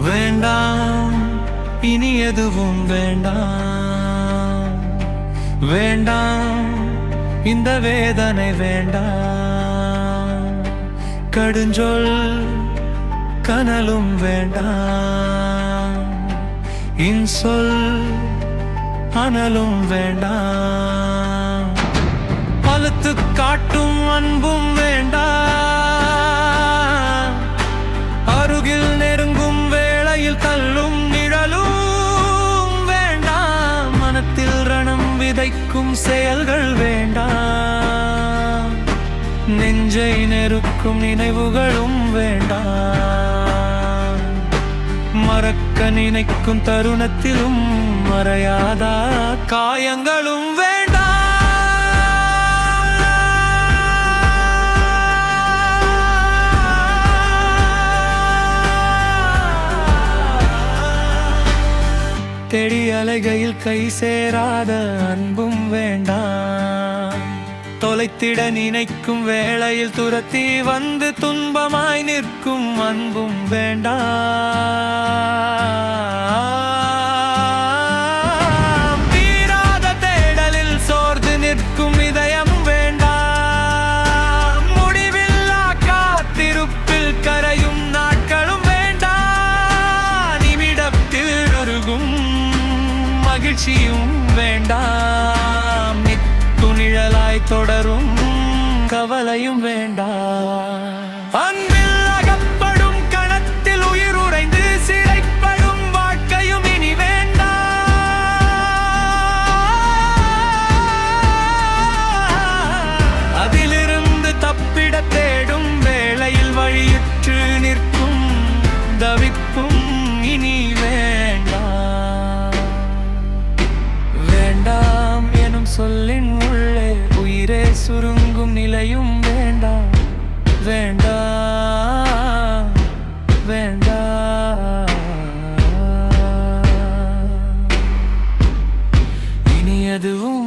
வேண்டாம் இனி எதுவும் வேண்டாம், வேண்டாம் இந்த வேதனை வேண்டாம், கடுஞ்சொல் கனலும் வேண்டாம், இன்சொல் அனலும் வேண்டாம், பழுத்து காட்டும் அன்பும் வேண்டாம், அருகில் நெருங்கும் வேளையில் தள்ளும் நிழலும் வேண்டாம், மனத்தில் ரணம் விதைக்கும் செயல்கள் வேண்டாம், நெஞ்சை நெருக்கும் நினைவுகளும் வேண்டாம், மறக்க நினைக்கும் தருணத்திலும் மறையாத காயங்களும் வேண்டாம். தேடி அலைகையில் கை சேராத அன்பும் வேண்டாம், தொலைத்திட நினைக்கும் வேளையில் துரத்தி வந்து துன்பமாய் நிற்கும் அன்பும் வேண்டாம், தீராத தேடலில் சோர்ந்து நிற்கும் இதயம் வேண்டாம், முடிவில்லா காத்திருப்பில் கரையும் நாட்களும் வேண்டாம், நிமிடத்தில் உருகும் மகிழ்ச்சியும் வேண்டாம், நிழலாய் தொடரும் கவலையும் வேண்டாம், அன்பில் அகப்படும் கணத்தில் உயிர் உறைந்து சிறைப்படும் வாழ்க்கையும் இனி வேண்டாம், அதிலிருந்து தப்பிட தேடும் வேளையில் வழியுற்று நிற்கும் தவிப்பும் இனி வேண்டாம், வேண்டாம் எனும் சொல்லின் உள்ளே உயிரே சுருங்கும் நிலையும் வேண்டாம், வேண்டாம் வேண்டாம், இனி எதுவும்